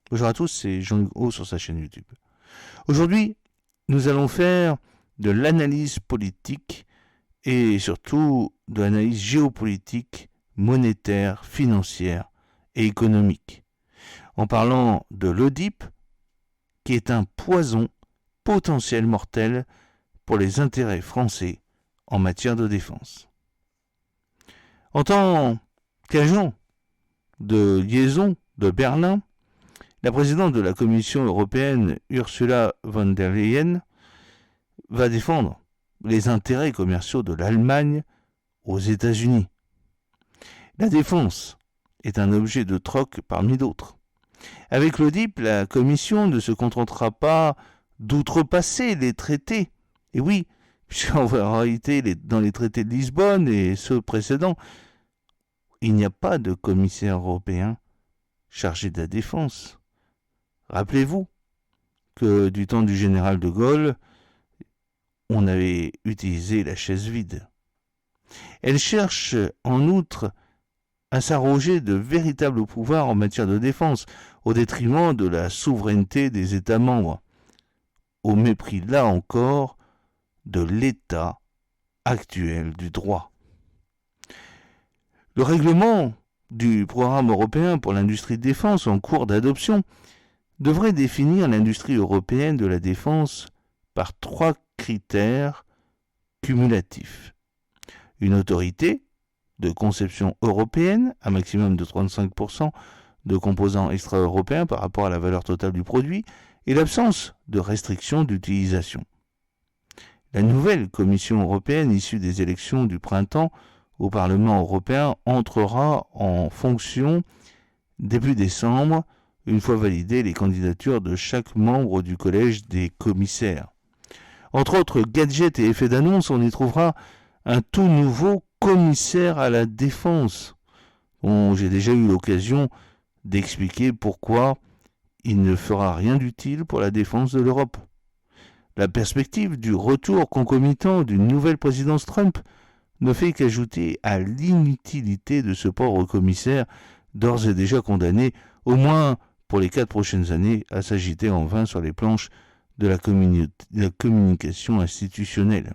Bonjour à tous, c'est Jean-Luc Haut sur sa chaîne YouTube. Aujourd'hui, nous allons faire de l'analyse politique et surtout de l'analyse géopolitique, monétaire, financière et économique. En parlant de l'Oedipe, qui est un poison potentiel mortel pour les intérêts français en matière de défense. En tant qu'agent de liaison de Berlin, la présidente de la Commission européenne, Ursula von der Leyen, va défendre les intérêts commerciaux de l'Allemagne aux États-Unis. La défense est un objet de troc parmi d'autres. Avec l'Oedipe, la Commission ne se contentera pas d'outrepasser les traités. Et oui, puisqu'en réalité, dans les traités de Lisbonne et ceux précédents, il n'y a pas de commissaire européen chargé de la défense. Rappelez-vous que du temps du général de Gaulle, on avait utilisé la chaise vide. Elle cherche en outre à s'arroger de véritables pouvoirs en matière de défense, au détriment de la souveraineté des États membres, au mépris là encore de l'état actuel du droit. Le règlement du programme européen pour l'industrie de défense en cours d'adoption devrait définir l'industrie européenne de la défense par 3 critères cumulatifs. Une autorité de conception européenne, un maximum de 35% de composants extra-européens par rapport à la valeur totale du produit, et l'absence de restrictions d'utilisation. La nouvelle Commission européenne issue des élections du printemps au Parlement européen entrera en fonction début décembre, une fois validées les candidatures de chaque membre du collège des commissaires. Entre autres gadgets et effets d'annonce, on y trouvera un tout nouveau commissaire à la défense, dont j'ai déjà eu l'occasion d'expliquer pourquoi il ne fera rien d'utile pour la défense de l'Europe. La perspective du retour concomitant d'une nouvelle présidence Trump ne fait qu'ajouter à l'inutilité de ce pauvre commissaire d'ores et déjà condamné, au moins pour les 4 prochaines années, à s'agiter en vain sur les planches de la communication institutionnelle.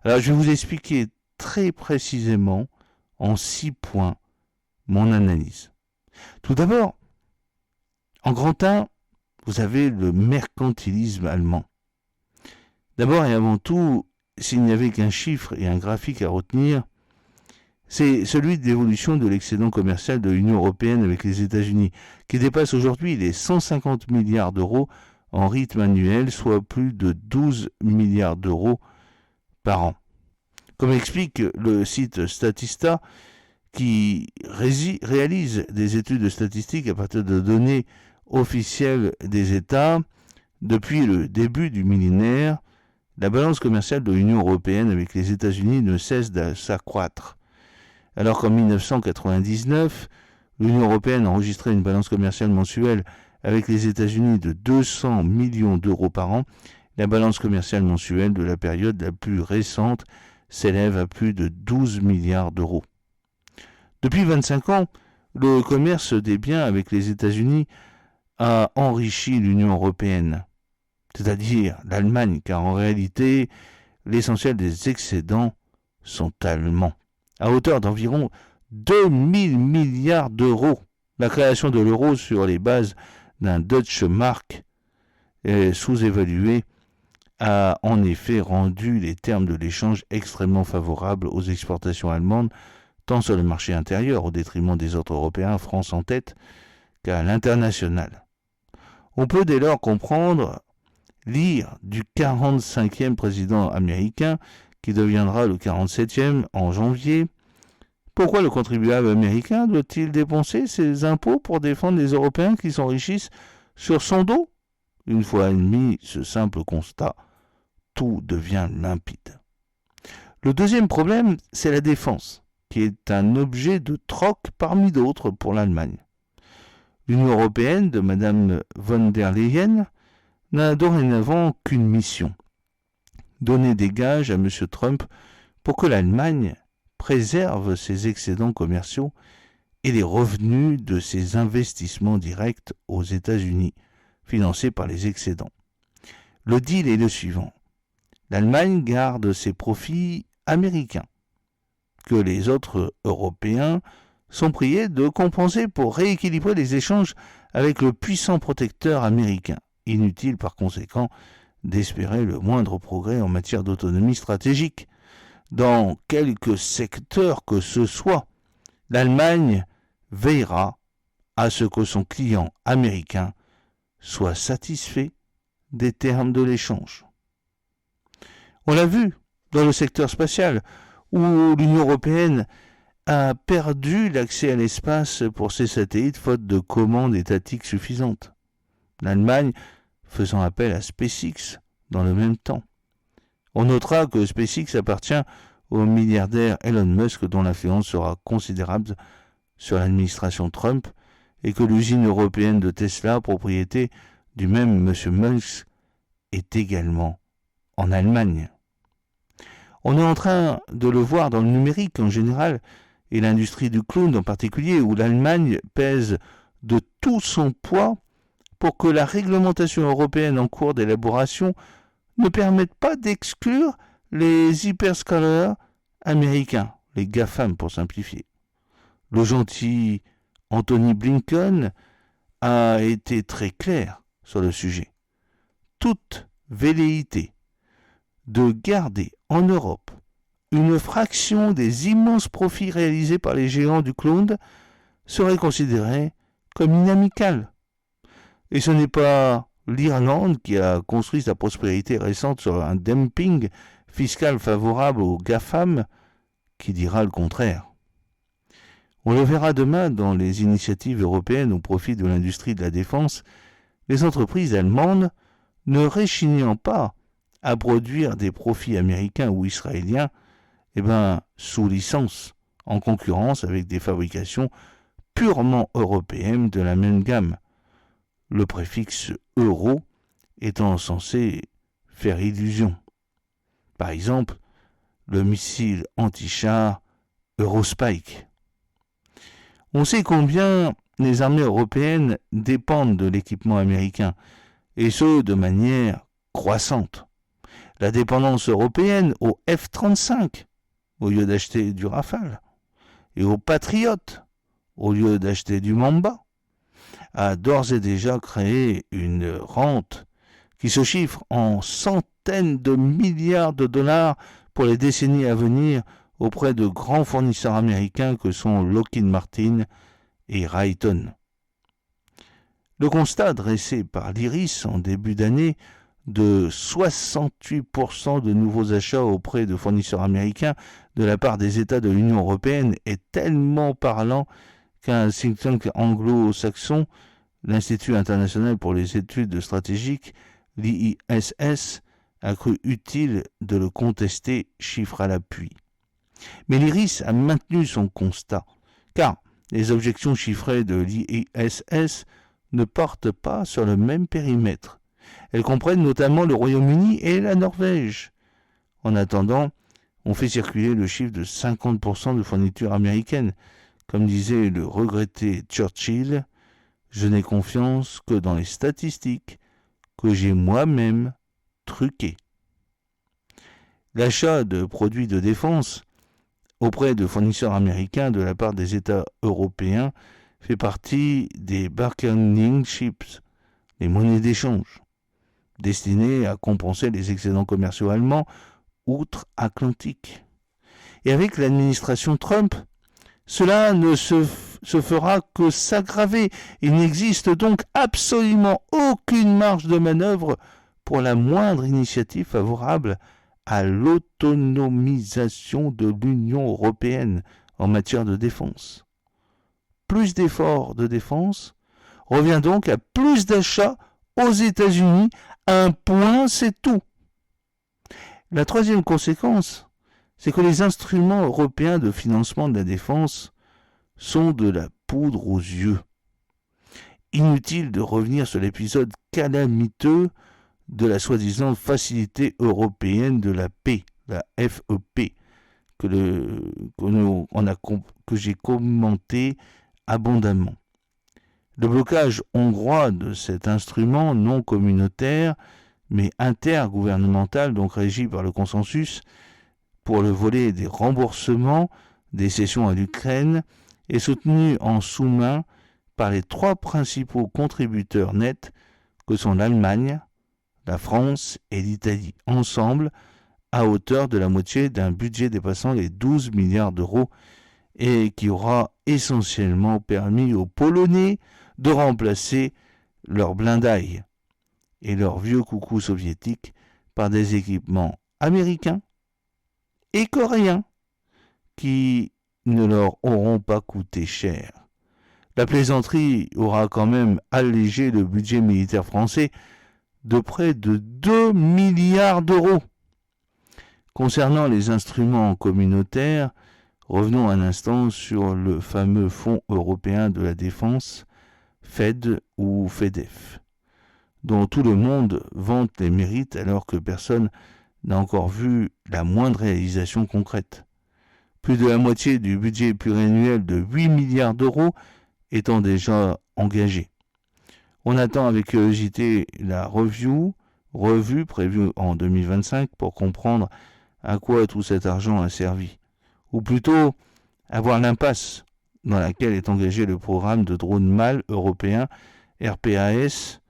Alors je vais vous expliquer très précisément en 6 points mon analyse. Tout d'abord, en grand 1, vous avez le mercantilisme allemand. D'abord et avant tout, s'il n'y avait qu'un chiffre et un graphique à retenir, c'est celui de l'évolution de l'excédent commercial de l'Union européenne avec les États-Unis, qui dépasse aujourd'hui les 150 milliards d'euros en rythme annuel, soit plus de 12 milliards d'euros par an. Comme explique le site Statista, qui réalise des études statistiques à partir de données officielles des États, depuis le début du millénaire, la balance commerciale de l'Union européenne avec les États-Unis ne cesse de s'accroître. Alors qu'en 1999, l'Union européenne a enregistré une balance commerciale mensuelle avec les États-Unis de 200 millions d'euros par an, la balance commerciale mensuelle de la période la plus récente s'élève à plus de 12 milliards d'euros. Depuis 25 ans, le commerce des biens avec les États-Unis a enrichi l'Union européenne, c'est-à-dire l'Allemagne, car en réalité, l'essentiel des excédents sont allemands, à hauteur d'environ 2000 milliards d'euros. La création de l'euro sur les bases d'un Deutsche Mark sous-évalué a en effet rendu les termes de l'échange extrêmement favorables aux exportations allemandes, tant sur le marché intérieur, au détriment des autres Européens, France en tête, qu'à l'international. On peut dès lors comprendre, lire du 45e président américain, qui deviendra le 47e en janvier. Pourquoi le contribuable américain doit-il dépenser ses impôts pour défendre les Européens qui s'enrichissent sur son dos ? Une fois admis ce simple constat, tout devient limpide. Le deuxième problème, c'est la défense, qui est un objet de troc parmi d'autres pour l'Allemagne. L'Union européenne de Mme von der Leyen n'a dorénavant qu'une mission, donner des gages à M. Trump pour que l'Allemagne préserve ses excédents commerciaux et les revenus de ses investissements directs aux États-Unis, financés par les excédents. Le deal est le suivant. L'Allemagne garde ses profits américains, que les autres Européens sont priés de compenser pour rééquilibrer les échanges avec le puissant protecteur américain. Inutile par conséquent d'espérer le moindre progrès en matière d'autonomie stratégique. Dans quelque secteur que ce soit, l'Allemagne veillera à ce que son client américain soit satisfait des termes de l'échange. On l'a vu dans le secteur spatial, où l'Union européenne a perdu l'accès à l'espace pour ses satellites faute de commandes étatiques suffisantes. L'Allemagne faisant appel à SpaceX dans le même temps. On notera que SpaceX appartient au milliardaire Elon Musk dont l'influence sera considérable sur l'administration Trump et que l'usine européenne de Tesla, propriété du même M. Musk, est également en Allemagne. On est en train de le voir dans le numérique en général et l'industrie du cloud en particulier, où l'Allemagne pèse de tout son poids pour que la réglementation européenne en cours d'élaboration ne permette pas d'exclure les hyperscalers américains, les GAFAM pour simplifier. Le gentil Anthony Blinken a été très clair sur le sujet. Toute velléité de garder en Europe une fraction des immenses profits réalisés par les géants du cloud serait considérée comme inamicale. Et ce n'est pas l'Irlande qui a construit sa prospérité récente sur un dumping fiscal favorable aux GAFAM qui dira le contraire. On le verra demain dans les initiatives européennes au profit de l'industrie de la défense, les entreprises allemandes ne réchignant pas à produire des profits américains ou israéliens, sous licence, en concurrence avec des fabrications purement européennes de la même gamme. Le préfixe euro étant censé faire illusion. Par exemple, le missile anti-char Eurospike. On sait combien les armées européennes dépendent de l'équipement américain, et ce de manière croissante. La dépendance européenne au F-35, au lieu d'acheter du Rafale, et au Patriot, au lieu d'acheter du Mamba, a d'ores et déjà créé une rente qui se chiffre en centaines de milliards de dollars pour les décennies à venir auprès de grands fournisseurs américains que sont Lockheed Martin et Raytheon. Le constat dressé par l'IRIS en début d'année de 68% de nouveaux achats auprès de fournisseurs américains de la part des États de l'Union européenne est tellement parlant qu'un think tank anglo-saxon, l'Institut international pour les études stratégiques, l'IISS, a cru utile de le contester, chiffre à l'appui. Mais l'IRIS a maintenu son constat, car les objections chiffrées de l'IISS ne portent pas sur le même périmètre. Elles comprennent notamment le Royaume-Uni et la Norvège. En attendant, on fait circuler le chiffre de 50% de fournitures américaines. Comme disait le regretté Churchill, je n'ai confiance que dans les statistiques que j'ai moi-même truquées. L'achat de produits de défense auprès de fournisseurs américains de la part des États européens fait partie des bargaining chips, les monnaies d'échange, destinées à compenser les excédents commerciaux allemands outre-Atlantique. Et avec l'administration Trump, cela ne se fera que s'aggraver. Il n'existe donc absolument aucune marge de manœuvre pour la moindre initiative favorable à l'autonomisation de l'Union européenne en matière de défense. Plus d'efforts de défense revient donc à plus d'achats aux États-Unis. Un point, c'est tout. La troisième conséquence, c'est que les instruments européens de financement de la défense sont de la poudre aux yeux. Inutile de revenir sur l'épisode calamiteux de la soi-disant Facilité européenne de la paix, la FEP, que j'ai commenté abondamment. Le blocage hongrois de cet instrument non communautaire, mais intergouvernemental, donc régi par le consensus, pour le volet des remboursements des cessions à l'Ukraine, est soutenu en sous-main par les trois principaux contributeurs nets que sont l'Allemagne, la France et l'Italie, ensemble à hauteur de la moitié d'un budget dépassant les 12 milliards d'euros et qui aura essentiellement permis aux Polonais de remplacer leurs blindailles et leurs vieux coucous soviétiques par des équipements américains et coréens qui ne leur auront pas coûté cher. La plaisanterie aura quand même allégé le budget militaire français de près de 2 milliards d'euros. Concernant les instruments communautaires, revenons un instant sur le fameux Fonds européen de la défense, FED ou FEDEF, dont tout le monde vante les mérites alors que personne n'a encore vu la moindre réalisation concrète. Plus de la moitié du budget pluriannuel de 8 milliards d'euros étant déjà engagé. On attend avec curiosité la revue prévue en 2025 pour comprendre à quoi tout cet argent a servi. Ou plutôt, avoir l'impasse dans laquelle est engagé le programme de drone mâle européen RPAS,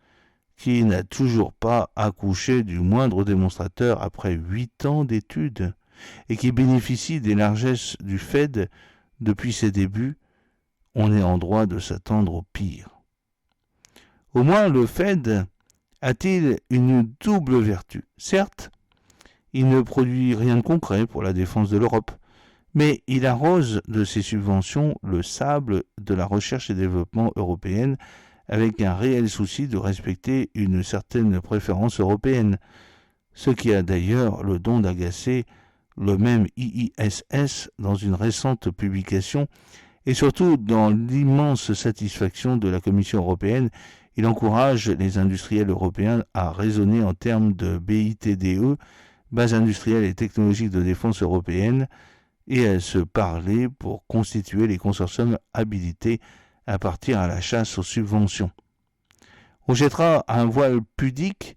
qui n'a toujours pas accouché du moindre démonstrateur après 8 ans d'études et qui bénéficie des largesses du Fed depuis ses débuts. On est en droit de s'attendre au pire. Au moins le Fed a-t-il une double vertu. Certes, il ne produit rien de concret pour la défense de l'Europe, mais il arrose de ses subventions le sable de la recherche et développement européenne avec un réel souci de respecter une certaine préférence européenne, ce qui a d'ailleurs le don d'agacer le même IISS dans une récente publication et surtout dans l'immense satisfaction de la Commission européenne. Il encourage les industriels européens à raisonner en termes de BITDE, base industrielle et technologique de défense européenne, et à se parler pour constituer les consortiums habilités à partir à la chasse aux subventions. On jettera un voile pudique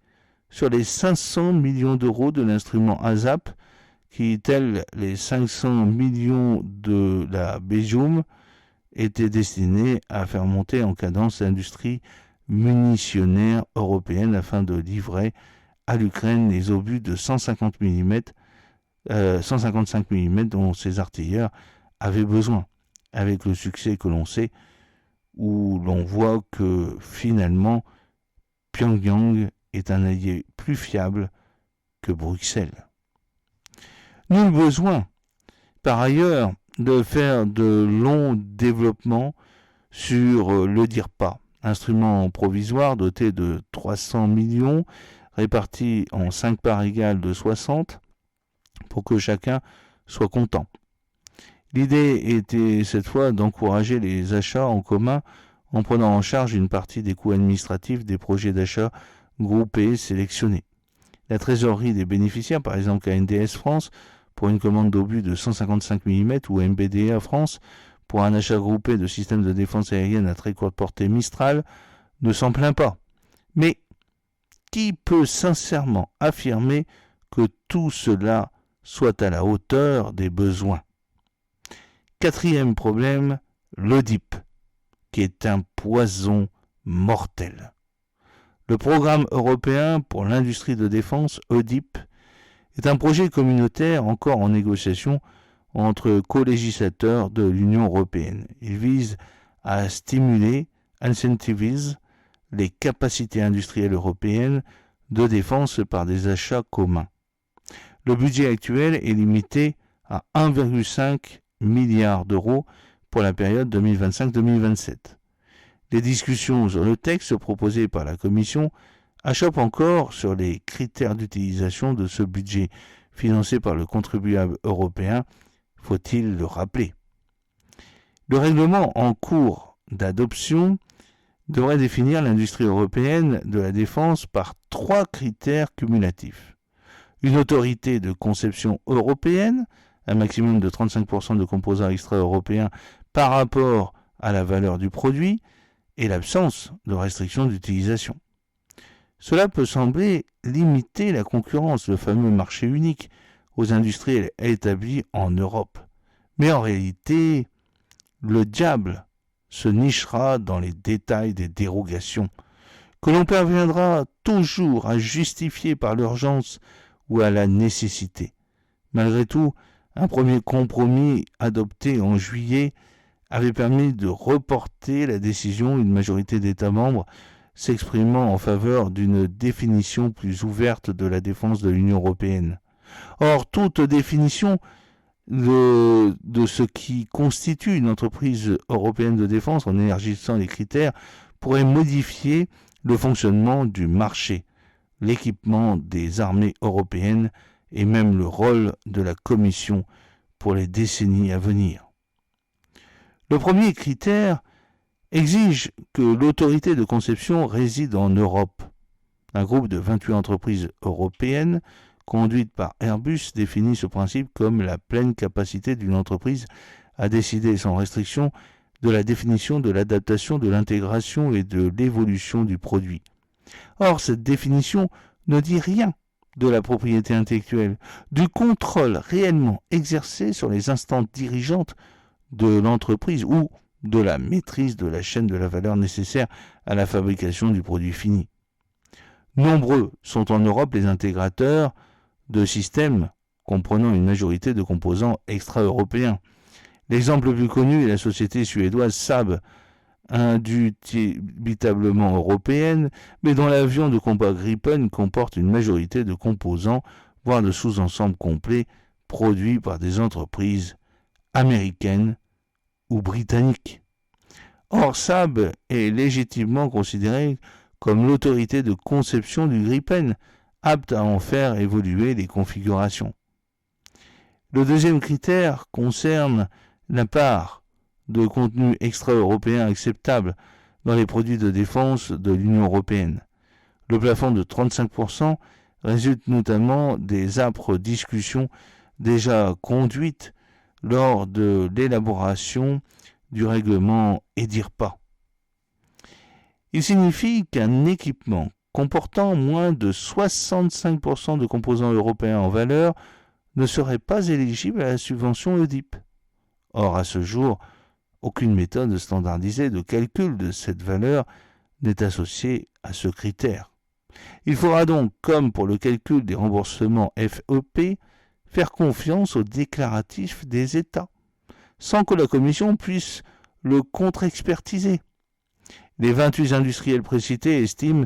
sur les 500 millions d'euros de l'instrument ASAP qui, tels les 500 millions de la Belgium, étaient destinés à faire monter en cadence l'industrie munitionnaire européenne afin de livrer à l'Ukraine les obus de 155 mm dont ces artilleurs avaient besoin, avec le succès que l'on sait, où l'on voit que finalement Pyongyang est un allié plus fiable que Bruxelles. Nul besoin, par ailleurs, de faire de longs développements sur le DIRPA, instrument provisoire doté de 300 millions, répartis en 5 parts égales de 60, pour que chacun soit content. L'idée était cette fois d'encourager les achats en commun en prenant en charge une partie des coûts administratifs des projets d'achat groupés sélectionnés. La trésorerie des bénéficiaires, par exemple KNDS France, pour une commande d'obus de 155 mm ou MBDA France, pour un achat groupé de systèmes de défense aérienne à très courte portée Mistral, ne s'en plaint pas. Mais qui peut sincèrement affirmer que tout cela soit à la hauteur des besoins? Quatrième problème, l'EDIP, qui est un poison mortel. Le programme européen pour l'industrie de défense, EDIP, est un projet communautaire encore en négociation entre co-législateurs de l'Union européenne. Il vise à stimuler, incentiviser les capacités industrielles européennes de défense par des achats communs. Le budget actuel est limité à 1,5 milliard d'euros pour la période 2025-2027. Les discussions sur le texte proposé par la Commission achoppent encore sur les critères d'utilisation de ce budget financé par le contribuable européen, faut-il le rappeler. Le règlement en cours d'adoption devrait définir l'industrie européenne de la défense par 3 critères cumulatifs. Une autorité de conception européenne, un maximum de 35% de composants extra-européens par rapport à la valeur du produit et l'absence de restrictions d'utilisation. Cela peut sembler limiter la concurrence, le fameux marché unique, aux industriels établis en Europe. Mais en réalité, le diable se nichera dans les détails des dérogations, que l'on parviendra toujours à justifier par l'urgence ou à la nécessité. Malgré tout, un premier compromis adopté en juillet avait permis de reporter la décision, une majorité d'États membres s'exprimant en faveur d'une définition plus ouverte de la défense de l'Union européenne. Or, toute définition de ce qui constitue une entreprise européenne de défense en élargissant les critères pourrait modifier le fonctionnement du marché, l'équipement des armées européennes et même le rôle de la Commission pour les décennies à venir. Le premier critère exige que l'autorité de conception réside en Europe. Un groupe de 28 entreprises européennes conduites par Airbus définit ce principe comme la pleine capacité d'une entreprise à décider sans restriction de la définition, de l'adaptation, de l'intégration et de l'évolution du produit. Or, cette définition ne dit rien de la propriété intellectuelle, du contrôle réellement exercé sur les instances dirigeantes de l'entreprise ou de la maîtrise de la chaîne de la valeur nécessaire à la fabrication du produit fini. Nombreux sont en Europe les intégrateurs de systèmes comprenant une majorité de composants extra-européens. L'exemple le plus connu est la société suédoise Saab, indubitablement européenne, mais dont l'avion de combat Gripen comporte une majorité de composants, voire de sous-ensembles complets, produits par des entreprises américaines ou britanniques. Or, Saab est légitimement considéré comme l'autorité de conception du Gripen, apte à en faire évoluer les configurations. Le deuxième critère concerne la part de contenu extra-européen acceptable dans les produits de défense de l'Union européenne. Le plafond de 35% résulte notamment des âpres discussions déjà conduites lors de l'élaboration du règlement EDIRPA. Il signifie qu'un équipement comportant moins de 65% de composants européens en valeur ne serait pas éligible à la subvention EDIP. Or, à ce jour, aucune méthode standardisée de calcul de cette valeur n'est associée à ce critère. Il faudra donc, comme pour le calcul des remboursements FEP, faire confiance aux déclaratifs des États, sans que la Commission puisse le contre-expertiser. Les 28 industriels précités estiment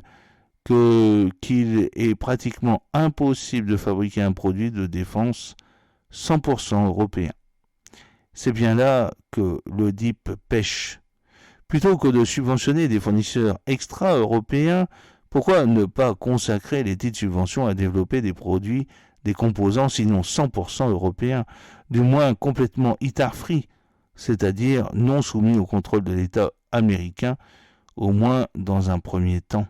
qu'il est pratiquement impossible de fabriquer un produit de défense 100% européen. C'est bien là que le DIP pêche. Plutôt que de subventionner des fournisseurs extra-européens, pourquoi ne pas consacrer les dites subventions à développer des produits, des composants sinon 100% européens, du moins complètement ITAR-free, c'est-à-dire non soumis au contrôle de l'État américain, au moins dans un premier temps.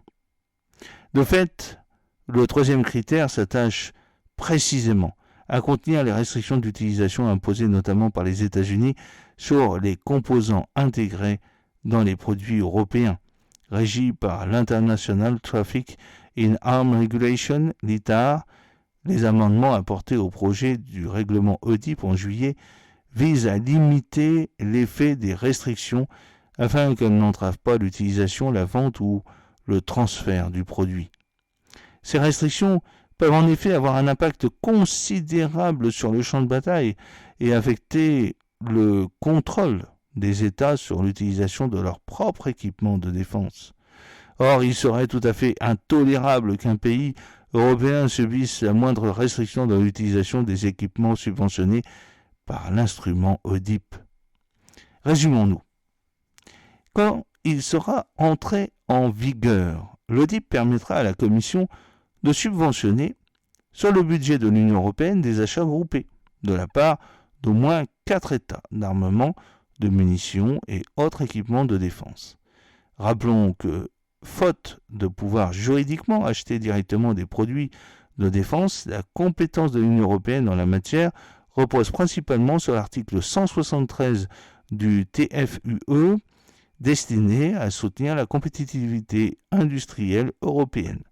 De fait, le troisième critère s'attache précisément à contenir les restrictions d'utilisation imposées notamment par les États-Unis sur les composants intégrés dans les produits européens, régis par l'International Traffic in Arms Regulation, l'ITAR. Les amendements apportés au projet du règlement EDIP en juillet visent à limiter l'effet des restrictions afin qu'elles n'entravent pas l'utilisation, la vente ou le transfert du produit. Ces restrictions peuvent en effet avoir un impact considérable sur le champ de bataille et affecter le contrôle des États sur l'utilisation de leur propre équipement de défense. Or, il serait tout à fait intolérable qu'un pays européen subisse la moindre restriction dans l'utilisation des équipements subventionnés par l'instrument EDIP. Résumons-nous. Quand il sera entré en vigueur, l'EDIP permettra à la Commission de subventionner sur le budget de l'Union européenne des achats groupés de la part d'au moins 4 États d'armement, de munitions et autres équipements de défense. Rappelons que, faute de pouvoir juridiquement acheter directement des produits de défense, la compétence de l'Union européenne en la matière repose principalement sur l'article 173 du TFUE destinée à soutenir la compétitivité industrielle européenne.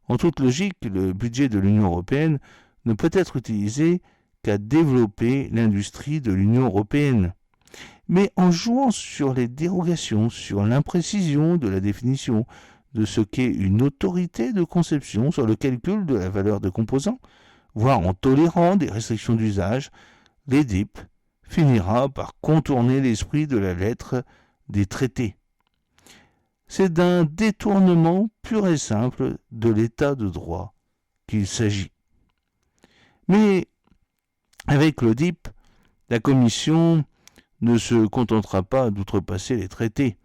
En toute logique, le budget de l'Union européenne ne peut être utilisé qu'à développer l'industrie de l'Union européenne. Mais en jouant sur les dérogations, sur l'imprécision de la définition de ce qu'est une autorité de conception, sur le calcul de la valeur de composants, voire en tolérant des restrictions d'usage, l'EDIP finira par contourner l'esprit de la lettre des traités. C'est d'un détournement pur et simple de l'état de droit qu'il s'agit. Mais avec l'EDIP, la Commission ne se contentera pas d'outrepasser les traités.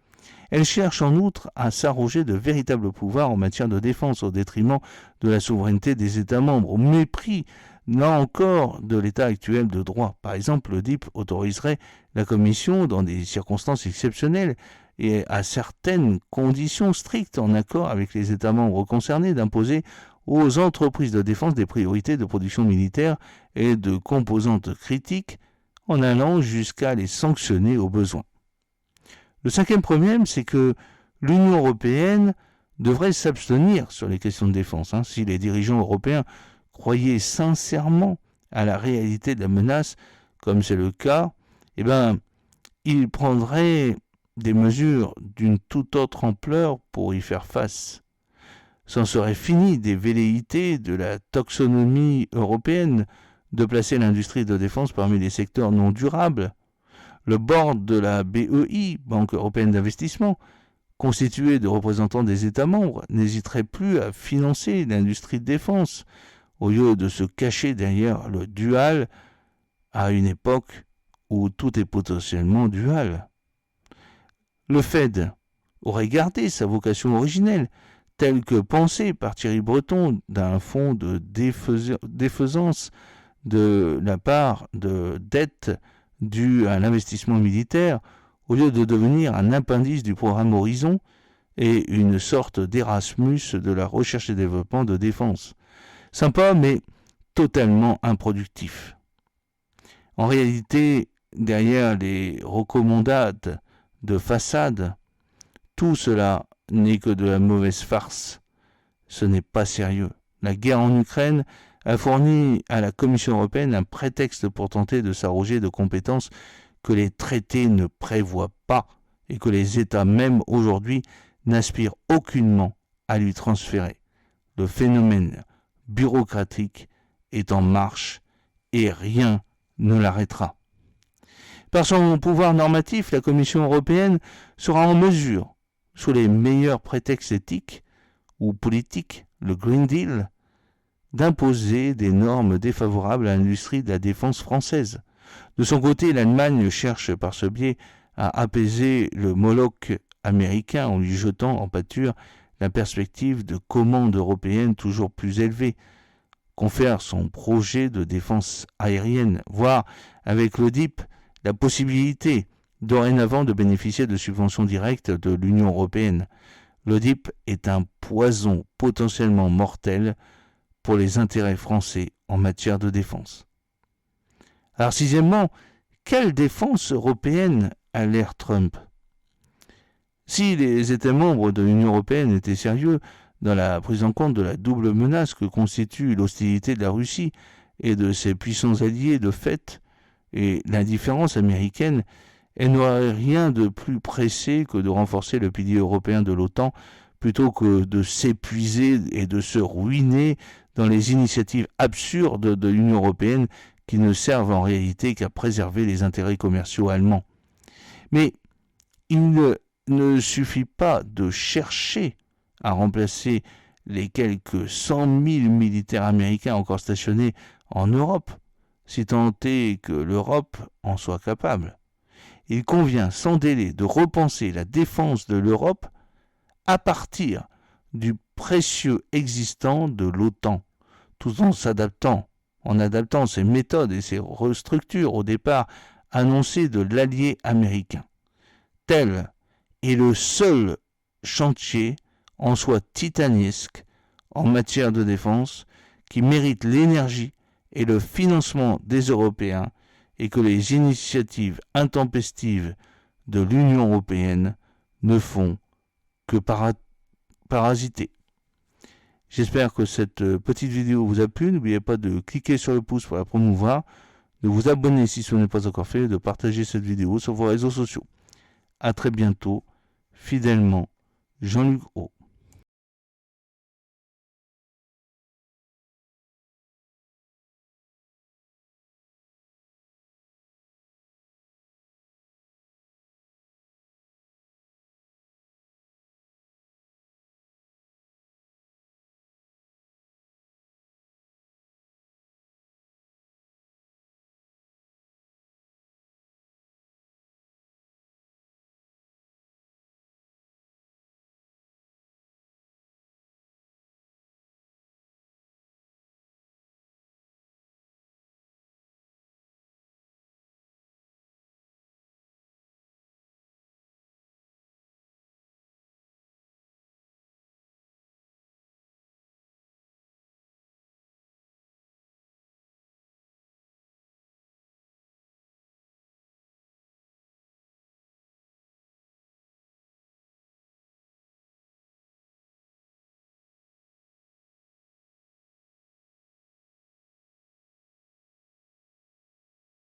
Elle cherche en outre à s'arroger de véritables pouvoirs en matière de défense au détriment de la souveraineté des États membres, au mépris, là encore, de l'état actuel de droit. Par exemple, l'EDIP autoriserait la Commission, dans des circonstances exceptionnelles et à certaines conditions strictes en accord avec les États membres concernés, d'imposer aux entreprises de défense des priorités de production militaire et de composantes critiques, en allant jusqu'à les sanctionner au besoin. Le cinquième problème, c'est que l'Union européenne devrait s'abstenir sur les questions de défense. Si les dirigeants européens croyaient sincèrement à la réalité de la menace, comme c'est le cas, ils prendraient des mesures d'une toute autre ampleur pour y faire face. C'en serait fini des velléités de la taxonomie européenne de placer l'industrie de défense parmi les secteurs non durables. Le board de la BEI, Banque européenne d'investissement, constitué de représentants des États membres, n'hésiterait plus à financer l'industrie de défense, au lieu de se cacher derrière le dual à une époque où tout est potentiellement dual. Le Fed aurait gardé sa vocation originelle, telle que pensée par Thierry Breton d'un fonds de défaisance de la part de dette due à l'investissement militaire, au lieu de devenir un appendice du programme Horizon et une sorte d'Erasmus de la recherche et développement de défense. Sympa, mais totalement improductif. En réalité, derrière les recommandades de façade, tout cela n'est que de la mauvaise farce. Ce n'est pas sérieux. La guerre en Ukraine a fourni à la Commission européenne un prétexte pour tenter de s'arroger de compétences que les traités ne prévoient pas et que les États même aujourd'hui n'aspirent aucunement à lui transférer. Le phénomène bureaucratique est en marche et rien ne l'arrêtera. Par son pouvoir normatif, la Commission européenne sera en mesure, sous les meilleurs prétextes éthiques ou politiques, le Green Deal, d'imposer des normes défavorables à l'industrie de la défense française. De son côté, l'Allemagne cherche par ce biais à apaiser le Moloch américain en lui jetant en pâture la perspective de commandes européennes toujours plus élevées, confère son projet de défense aérienne, voire avec l'EDIP la possibilité dorénavant de bénéficier de subventions directes de l'Union européenne. L'EDIP est un poison potentiellement mortel pour les intérêts français en matière de défense. Alors sixièmement, quelle défense européenne à l'ère Trump ? Si les États membres de l'Union européenne étaient sérieux dans la prise en compte de la double menace que constitue l'hostilité de la Russie et de ses puissants alliés de fait et l'indifférence américaine, elle n'aurait rien de plus pressé que de renforcer le pilier européen de l'OTAN plutôt que de s'épuiser et de se ruiner dans les initiatives absurdes de l'Union européenne qui ne servent en réalité qu'à préserver les intérêts commerciaux allemands. Mais il ne suffit pas de chercher à remplacer les quelques 100 000 militaires américains encore stationnés en Europe, si tant est que l'Europe en soit capable. Il convient sans délai de repenser la défense de l'Europe à partir du précieux existant de l'OTAN, tout en adaptant ses méthodes et ses restructures au départ annoncées de l'allié américain. Tel est le seul chantier en soi titanesque en matière de défense qui mérite l'énergie et le financement des Européens et que les initiatives intempestives de l'Union européenne ne font que parasiter. J'espère que cette petite vidéo vous a plu. N'oubliez pas de cliquer sur le pouce pour la promouvoir, de vous abonner si ce n'est pas encore fait et de partager cette vidéo sur vos réseaux sociaux. A très bientôt, fidèlement, Jean-Luc Haut.